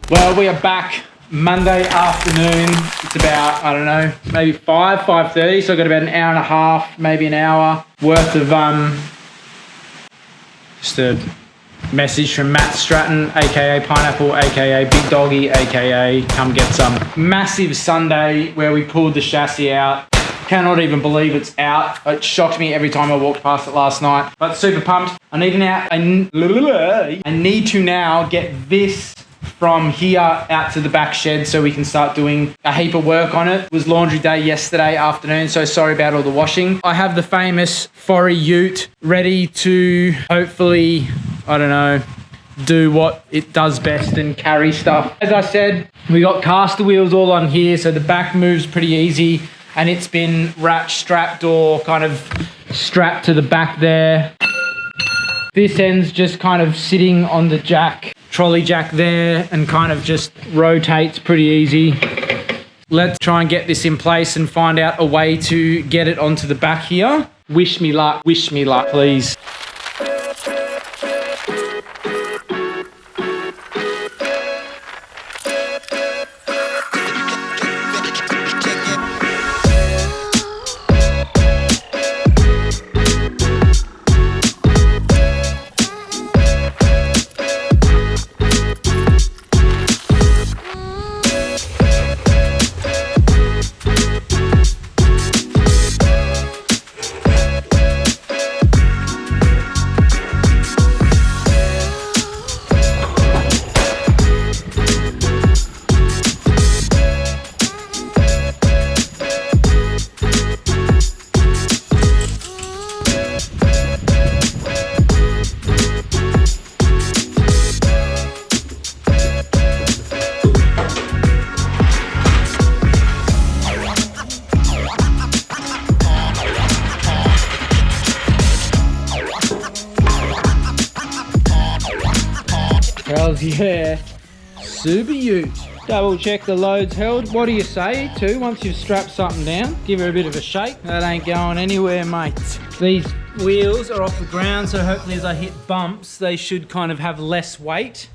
Well, we are back Monday afternoon. It's about, I don't know, maybe 5:30. So I've got about an hour and a half, maybe an hour worth of just a message from Matt Stratton, aka Pineapple, aka Big Doggy, aka come get some. Massive Sunday where we pulled the chassis out. Cannot even believe it's out. It shocked me every time I walked past it last night. But super pumped. I need to now get this from here out to the back shed so we can start doing a heap of work on it. It was laundry day yesterday afternoon, so sorry about all the washing. I have the famous Forry Ute ready to hopefully, I don't know, do what it does best and carry stuff. As I said, we got caster wheels all on here, so the back moves pretty easy, and it's been wrapped, strapped, or kind of strapped to the back there. This end's just kind of sitting on the jack, trolley jack there, and kind of just rotates pretty easy. Let's try and get this in place and find out a way to get it onto the back here. Wish me luck, please. Hells yeah, super ute. Double check the loads held. What do you say too once you've strapped something down? Give her a bit of a shake. That ain't going anywhere, mate. These wheels are off the ground, so hopefully as I hit bumps, they should kind of have less weight.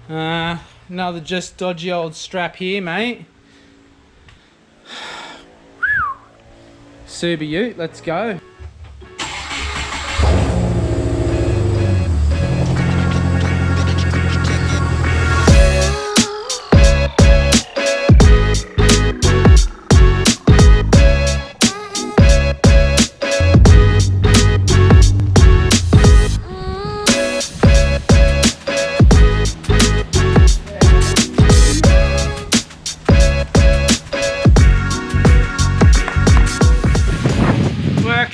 Another just dodgy old strap here, mate. Super ute, let's go.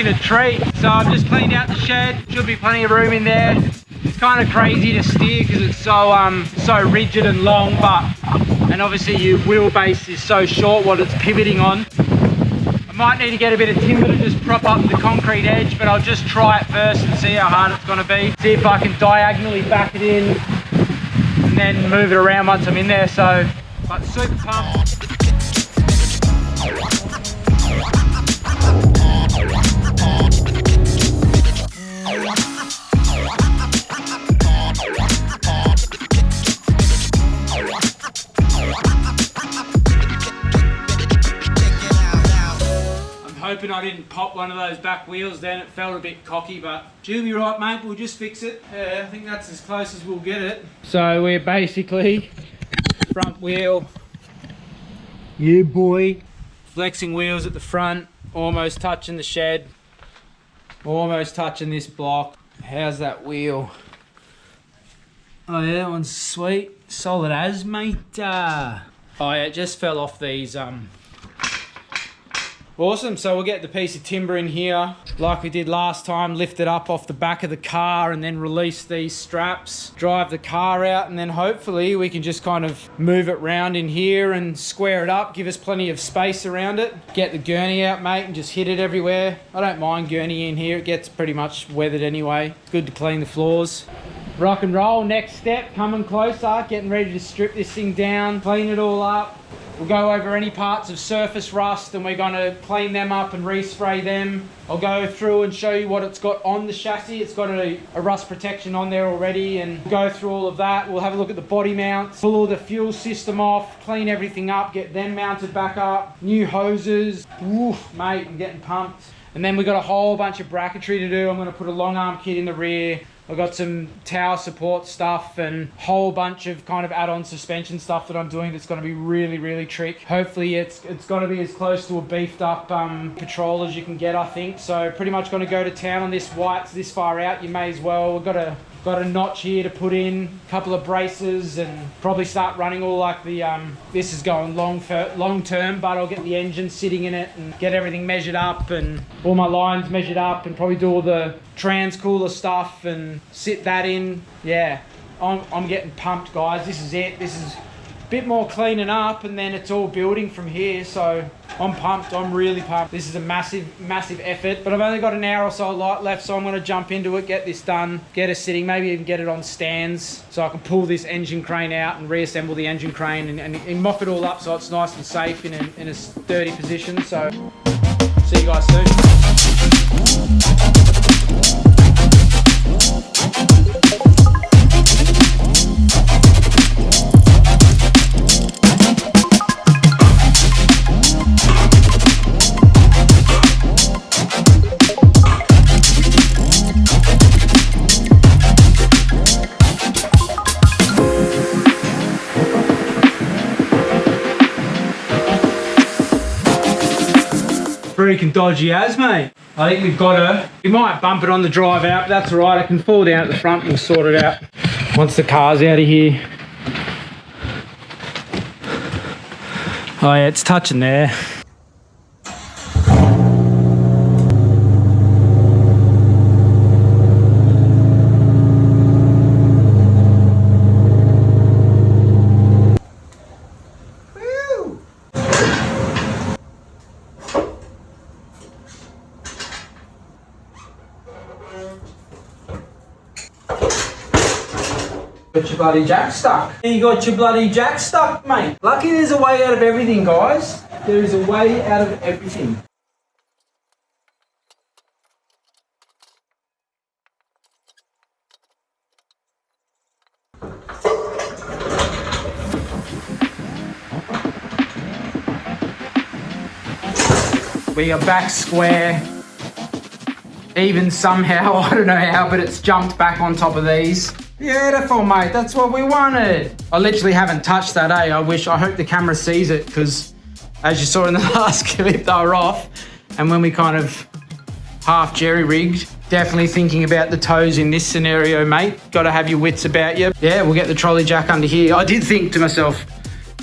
A treat. So I've just cleaned out the shed. Should be plenty of room in there. It's kind of crazy to steer because it's so rigid and long, and obviously your wheelbase is so short what it's pivoting on. I might need to get a bit of timber to just prop up the concrete edge, but I'll just try it first and see how hard it's going to be. See if I can diagonally back it in and then move it around once I'm in there. So, but super pumped. Hoping I didn't pop one of those back wheels then. It felt a bit cocky, but you'll be right, mate. We'll just fix it. Yeah, I think that's as close as we'll get it. So we're basically front wheel. Yeah, boy. Flexing wheels at the front, almost touching the shed, almost touching this block. How's that wheel? Oh yeah, that one's sweet. Solid as, mate. Oh yeah, it just fell off these Awesome, so we'll get the piece of timber in here like we did last time, lift it up off the back of the car and then release these straps, drive the car out, and then hopefully we can just kind of move it round in here and square it up, give us plenty of space around it. Get the gurney out, mate, and just hit it everywhere. I don't mind gurney in here, it gets pretty much weathered anyway. It's good to clean the floors. rock and roll. Next step, coming closer, getting ready to strip this thing down, clean it all up. We'll go over any parts of surface rust and we're going to clean them up and respray them. I'll go through and show you what it's got on the chassis. It's got a rust protection on there already, and go through all of that. We'll have a look at the body mounts, pull all the fuel system off, clean everything up, get them mounted back up, new hoses. Oof, mate, I'm getting pumped. And then we've got a whole bunch of bracketry to do. I'm going to put a long arm kit in the rear. I've got some tower support stuff and a whole bunch of kind of add-on suspension stuff that I'm doing that's going to be really, really trick. Hopefully it's going to be as close to a beefed up Patrol as you can get, I think. So pretty much going to go to town on this whites this far out. You may as well. We've got a notch here to put in, a couple of braces, and probably start running all like the, this is going long term, but I'll get the engine sitting in it and get everything measured up and all my lines measured up, and probably do all the transcooler stuff and sit that in. Yeah, I'm getting pumped, guys. This is it. This is a bit more cleaning up and then it's all building from here. So I'm pumped. I'm really pumped. This is a massive effort, but I've only got an hour or so light left, so I'm going to jump into it, get this done, get it sitting, maybe even get it on stands so I can pull this engine crane out and reassemble the engine crane and mock it all up so it's nice and safe in a sturdy position. So see you guys soon. Freaking dodgy as, mate. I think we've got her. We might bump it on the drive out, but that's all right. I can fall down at the front and we'll sort it out once the car's out of here. Oh yeah, it's touching there. Got your bloody jack stuck. You got your bloody jack stuck, mate. Lucky there's a way out of everything, guys. There is a way out of everything. We are back square. Even somehow, I don't know how, but it's jumped back on top of these. Beautiful, mate. That's what we wanted. I literally haven't touched that, I hope the camera sees it, because as you saw in the last clip, they were off. And when we kind of half jerry-rigged, definitely thinking about the toes in this scenario, mate. Got to have your wits about you. Yeah, we'll get the trolley jack under here. I did think to myself,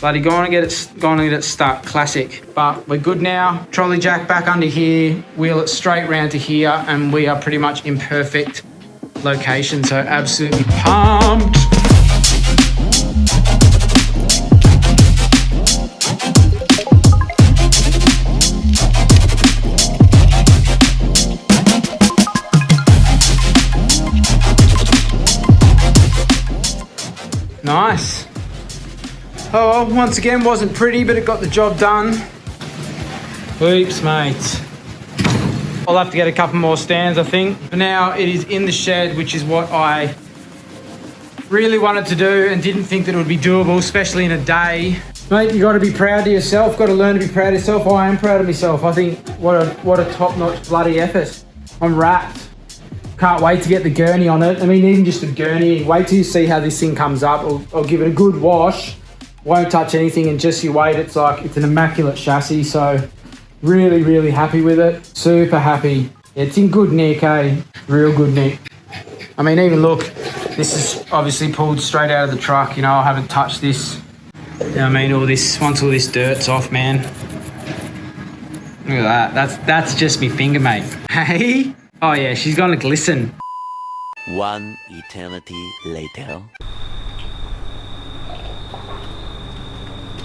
bloody go on and get it stuck. Classic. But we're good now. Trolley jack back under here, wheel it straight round to here, and we are pretty much in perfect location, so absolutely pumped. Nice. Oh, well, once again, wasn't pretty, but it got the job done. Oops, mate. I'll have to get a couple more stands, I think. For now, it is in the shed, which is what I really wanted to do and didn't think that it would be doable, especially in a day. Mate, you got to be proud of yourself. Got to learn to be proud of yourself. I am proud of myself. I think what a top-notch bloody effort. I'm wrapped. Can't wait to get the gurney on it. I mean, even just the gurney. Wait till you see how this thing comes up. I'll give it a good wash. Won't touch anything, and just you wait. It's an immaculate chassis, so really, really happy with it. Super happy. It's in good nick, eh? Real good nick. I mean, even look, this is obviously pulled straight out of the truck. You know, I haven't touched this. You know what I mean? Once all this dirt's off, man. Look at that. That's just me finger, mate. Hey? Oh yeah, she's gonna glisten. One eternity later.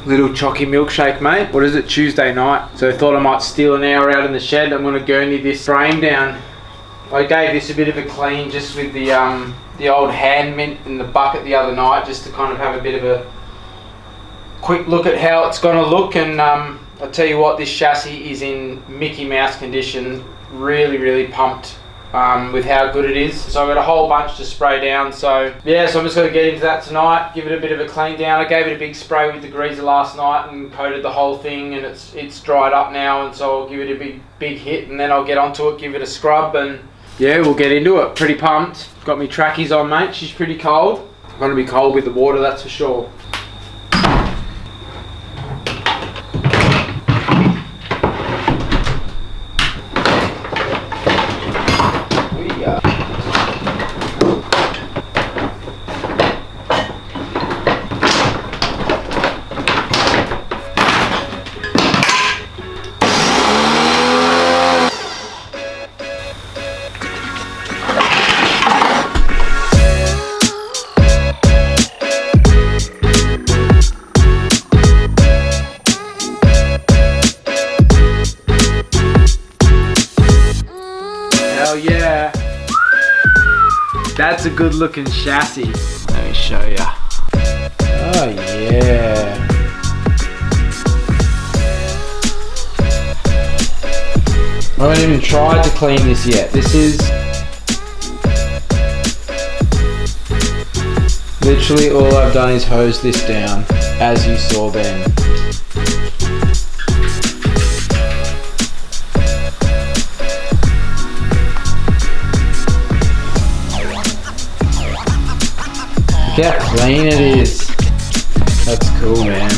Little chalky milkshake, mate. What is it? Tuesday night. So I thought I might steal an hour out in the shed. I'm gonna gurney this frame down. I gave this a bit of a clean just with the old hand mint in the bucket the other night, just to kind of have a bit of a quick look at how it's going to look. And I'll tell you what, this chassis is in Mickey Mouse condition. Really pumped with how good it is. So I've got a whole bunch to spray down. So yeah, so I'm just going to get into that tonight, give it a bit of a clean down. I gave it a big spray with the degreaser last night and coated the whole thing, and it's dried up now, and so I'll give it a big hit, and then I'll get onto it, give it a scrub, and yeah, we'll get into it. Pretty pumped. Got me trackies on, mate. She's pretty cold. Going to be cold with the water, that's for sure. Hell yeah. That's a good looking chassis. Let me show ya. Oh yeah. I haven't even tried to clean this yet. This is literally all I've done is hose this down, as you saw then. Look how clean it is. That's cool, man.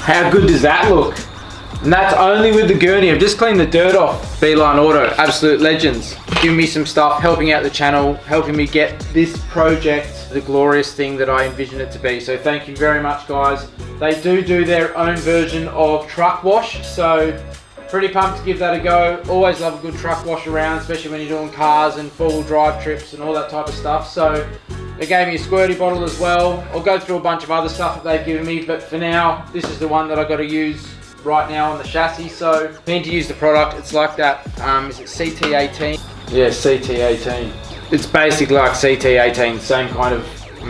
How good does that look? And that's only with the gurney. I've just cleaned the dirt off. Beeline Auto, absolute legends. Giving me some stuff, helping out the channel, helping me get this project the glorious thing that I envision it to be. So thank you very much, guys. They do their own version of truck wash, so pretty pumped to give that a go. Always love a good truck wash around, especially when you're doing cars and four-wheel drive trips and all that type of stuff. So they gave me a squirty bottle as well. I'll go through a bunch of other stuff that they've given me, but for now, this is the one that I've got to use right now on the chassis. So keen to use the product. It's like that, is it CT18? Yeah, CT18. It's basically like CT18, same kind of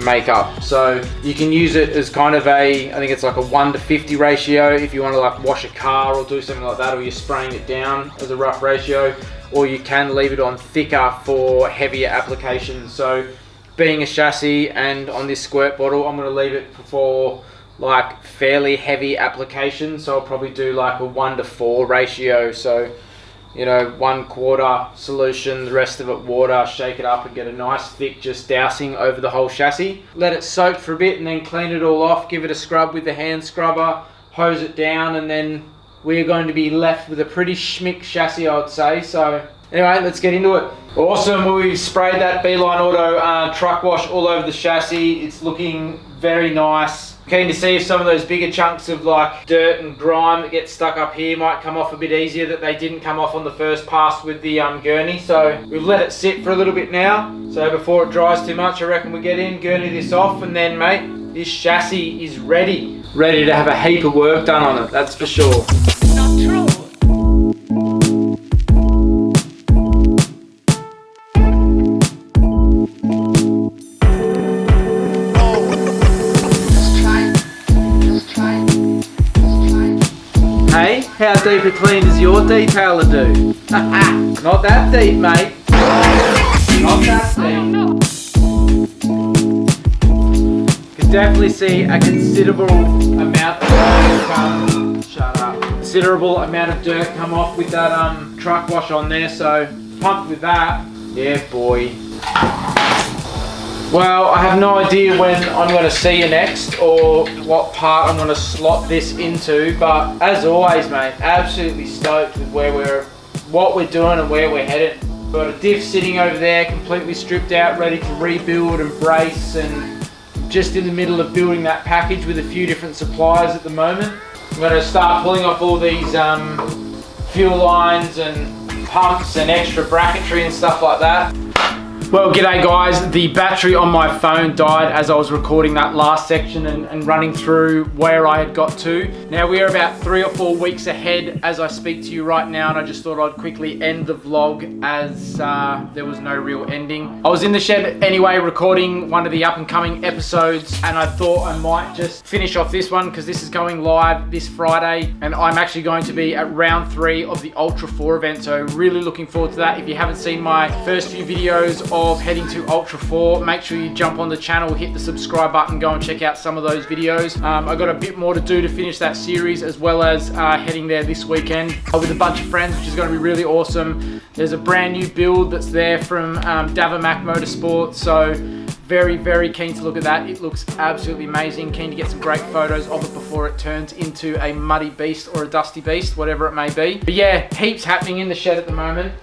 makeup. So you can use it as kind of a, I think it's like a 1:50 ratio if you want to like wash a car or do something like that, or you're spraying it down as a rough ratio, or you can leave it on thicker for heavier applications. So being a chassis and on this squirt bottle, I'm going to leave it for like fairly heavy applications. So I'll probably do like a 1:4 ratio. So, you know, 1/4 solution, the rest of it water, shake it up and get a nice thick just dousing over the whole chassis. Let it soak for a bit and then clean it all off, give it a scrub with the hand scrubber, hose it down, and then we're going to be left with a pretty schmick chassis, I would say. So anyway, let's get into it. Awesome, we've sprayed that Beeline Auto truck wash all over the chassis. It's looking very nice. Keen to see if some of those bigger chunks of like dirt and grime that get stuck up here might come off a bit easier, that they didn't come off on the first pass with the gurney. So we've let it sit for a little bit now. So before it dries too much, I reckon we get in, gurney this off, and then mate, this chassis is ready to have a heap of work done on it, that's for sure. Not true. Hey, how deep a clean does your detailer do? Not that deep, mate. Not that deep. Can definitely see a considerable amount of dirt considerable amount of dirt come off with that truck wash on there, so pumped with that. Yeah, boy. Well, I have no idea when I'm going to see you next or what part I'm going to slot this into, but as always, mate, absolutely stoked with what we're doing and where we're headed. Got a diff sitting over there, completely stripped out, ready to rebuild and brace, and just in the middle of building that package with a few different suppliers at the moment. I'm going to start pulling off all these fuel lines and pumps and extra bracketry and stuff like that. Well, g'day guys. The battery on my phone died as I was recording that last section and running through where I had got to. Now we're about 3 or 4 weeks ahead as I speak to you right now, and I just thought I'd quickly end the vlog as there was no real ending. I was in the shed anyway recording one of the up and coming episodes, and I thought I might just finish off this one because this is going live this Friday, and I'm actually going to be at round 3 of the Ultra 4 event, so really looking forward to that. If you haven't seen my first few videos of heading to Ultra 4, make sure you jump on the channel, hit the subscribe button, go and check out some of those videos. I got a bit more to do to finish that series, as well as heading there this weekend with a bunch of friends, which is going to be really awesome. There's a brand new build that's there from Davamac Motorsport, so very, very keen to look at that. It looks absolutely amazing. Keen to get some great photos of it before it turns into a muddy beast or a dusty beast, whatever it may be. But yeah, heaps happening in the shed at the moment.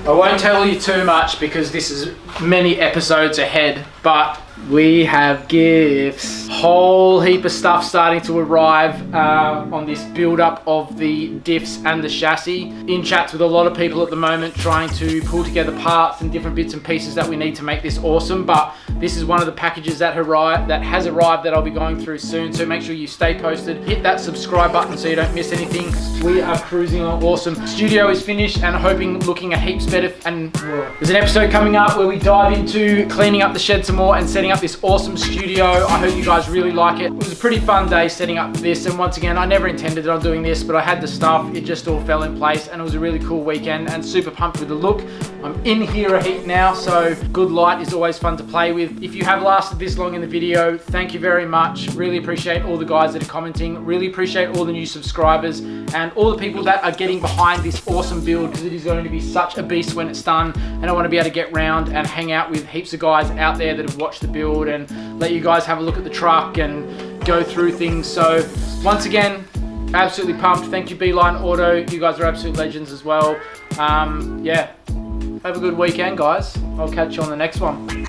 I won't tell you too much because this is many episodes ahead, but we have gifts. Whole heap of stuff starting to arrive on this build up of the diffs and the chassis. In chats with a lot of people at the moment, trying to pull together parts and different bits and pieces that we need to make this awesome, but this is one of the packages that has arrived that I'll be going through soon, so make sure you stay posted. Hit that subscribe button so you don't miss anything. We are cruising on awesome. Studio is finished and looking a heaps better, and there's an episode coming up where we dive into cleaning up the shed some more and setting up this awesome studio. I hope you guys really like it. It was a pretty fun day setting up this, and once again, I never intended on doing this, but I had the stuff, it just all fell in place, and it was a really cool weekend and super pumped with the look. I'm in here a heap now, so good light is always fun to play with. If you have lasted this long in the video, thank you very much. Really appreciate all the guys that are commenting, really appreciate all the new subscribers and all the people that are getting behind this awesome build, because it is going to be such a beast when it's done, and I want to be able to get round and hang out with heaps of guys out there that have watched the build and let you guys have a look at the truck and go through things. So once again, absolutely pumped. Thank you Beeline Auto, you guys are absolute legends as well. Yeah, have a good weekend guys. I'll catch you on the next one.